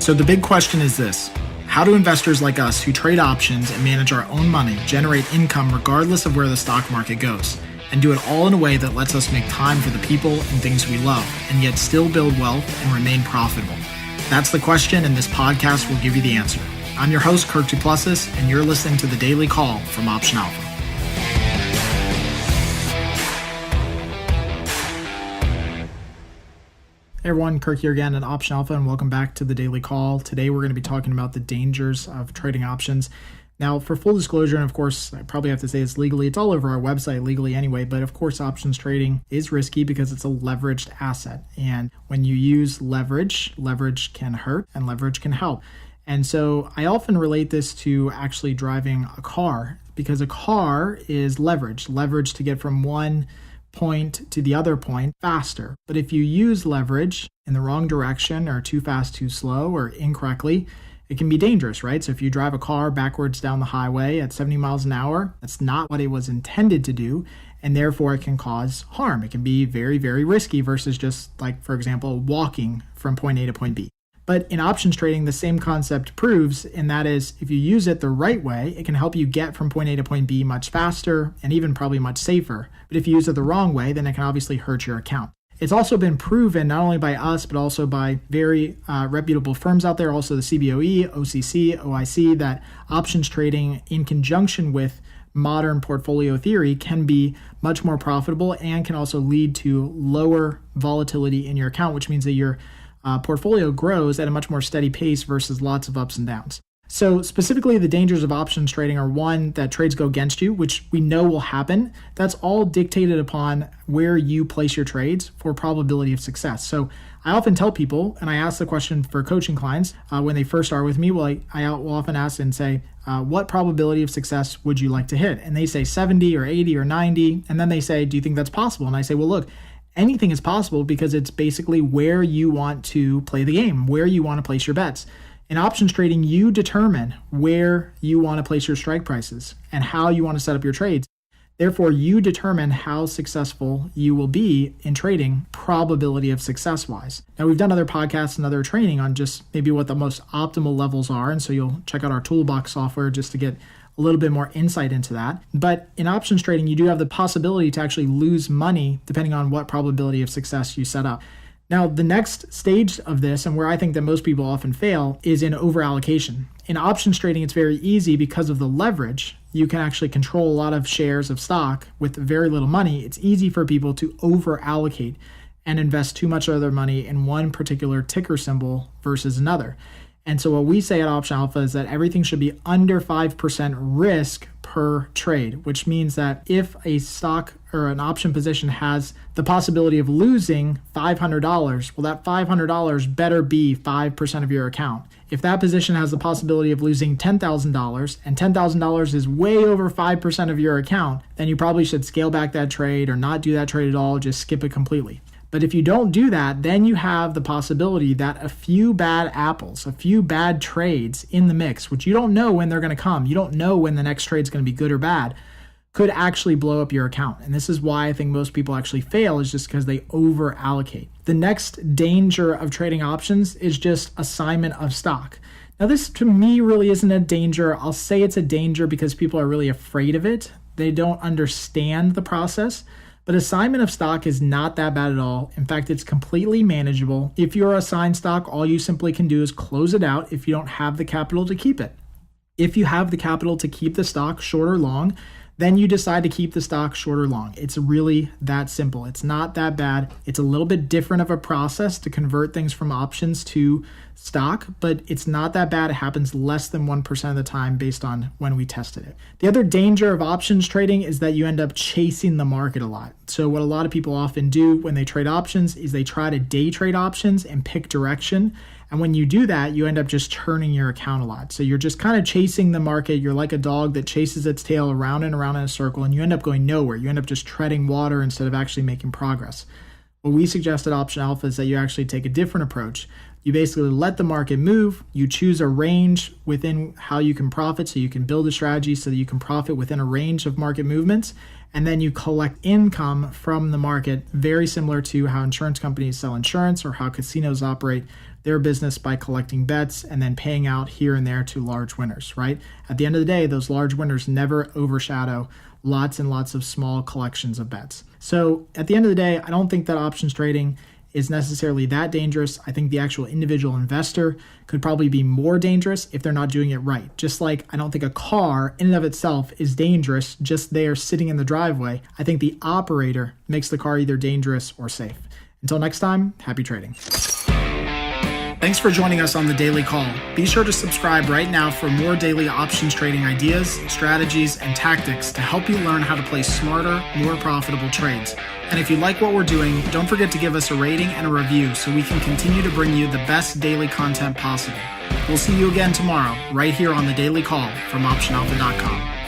So the big question is this: how do investors like us who trade options and manage our own money generate income regardless of where the stock market goes, and do it all in a way that lets us make time for the people and things we love, and yet still build wealth and remain profitable? That's the question, and this podcast will give you the answer. I'm your host, Kirk Duplessis, and you're listening to The Daily Call from Option Alpha. Hey everyone, Kirk here again at Option Alpha, and welcome back to The Daily Call. Today we're going to be talking about the dangers of trading options. Now, for full disclosure, and of course, I probably have to say this legally, it's all over our website legally anyway, but of course, options trading is risky because it's a leveraged asset. And when you use leverage, leverage can hurt and leverage can help. And so I often relate this to actually driving a car, because a car is leverage to get from one point to the other point faster. But if you use leverage in the wrong direction, or too fast, too slow, or incorrectly, it can be dangerous, right? So if you drive a car backwards down the highway at 70 miles an hour, that's not what it was intended to do, and therefore it can cause harm. It can be very, very risky versus just like, for example, walking from point A to point B. But in options trading, the same concept proves, and that is, if you use it the right way, it can help you get from point A to point B much faster and even probably much safer. But if you use it the wrong way, then it can obviously hurt your account. It's also been proven, not only by us, but also by very reputable firms out there, also the CBOE, OCC, OIC, that options trading in conjunction with modern portfolio theory can be much more profitable and can also lead to lower volatility in your account, which means that your portfolio grows at a much more steady pace versus lots of ups and downs. So specifically, the dangers of options trading are, one, that trades go against you, which we know will happen. That's all dictated upon where you place your trades for probability of success. So I often tell people, and I ask the question for coaching clients when they first start with me, I will often ask and say, what probability of success would you like to hit? And they say 70 or 80 or 90. And then they say, do you think that's possible? And I say, well, look, anything is possible because it's basically where you want to play the game, where you want to place your bets. In options trading, you determine where you want to place your strike prices and how you want to set up your trades. Therefore, you determine how successful you will be in trading, probability of success-wise. Now, we've done other podcasts and other training on just maybe what the most optimal levels are, and so you'll check out our Toolbox software just to get a little bit more insight into that. But in options trading, you do have the possibility to actually lose money depending on what probability of success you set up. Now, the next stage of this, and where I think that most people often fail, is in overallocation. In options trading, it's very easy because of the leverage. You can actually control a lot of shares of stock with very little money. It's easy for people to overallocate and invest too much of their money in one particular ticker symbol versus another. And so what we say at Option Alpha is that everything should be under 5% risk per trade, which means that if a stock or an option position has the possibility of losing $500, well, that $500 better be 5% of your account. If that position has the possibility of losing $10,000 and $10,000 is way over 5% of your account, then you probably should scale back that trade or not do that trade at all, just skip it completely. But if you don't do that, then you have the possibility that a few bad apples, a few bad trades in the mix, which you don't know when they're going to come, you don't know when the next trade is going to be good or bad, could actually blow up your account. And this is why I think most people actually fail, is just because they over allocate. The next danger of trading options is just assignment of stock. Now, this to me really isn't a danger. I'll say it's a danger because people are really afraid of it. They don't understand the process. But assignment of stock is not that bad at all. In fact, it's completely manageable. If you're assigned stock, all you simply can do is close it out if you don't have the capital to keep it. If you have the capital to keep the stock short or long, then you decide to keep the stock short or long. It's really that simple. It's not that bad. It's a little bit different of a process to convert things from options to stock, but it's not that bad. It happens less than 1% of the time based on when we tested it. The other danger of options trading is that you end up chasing the market a lot. So what a lot of people often do when they trade options is they try to day trade options and pick direction. And when you do that, you end up just churning your account a lot. So you're just kind of chasing the market. You're like a dog that chases its tail around and around in a circle, and you end up going nowhere. You end up just treading water instead of actually making progress. What we suggest at Option Alpha is that you actually take a different approach. You basically let the market move. You choose a range within how you can profit, so you can build a strategy so that you can profit within a range of market movements. And then you collect income from the market, very similar to how insurance companies sell insurance or how casinos operate. their business by collecting bets and then paying out here and there to large winners, right? At the end of the day, those large winners never overshadow lots and lots of small collections of bets. So at the end of the day, I don't think that options trading is necessarily that dangerous. I think the actual individual investor could probably be more dangerous if they're not doing it right. Just like I don't think a car in and of itself is dangerous just there sitting in the driveway. I think the operator makes the car either dangerous or safe. Until next time, happy trading. Thanks for joining us on the Daily Call. Be sure to subscribe right now for more daily options trading ideas, strategies, and tactics to help you learn how to play smarter, more profitable trades. And if you like what we're doing, don't forget to give us a rating and a review so we can continue to bring you the best daily content possible. We'll see you again tomorrow, right here on the Daily Call from OptionAlpha.com.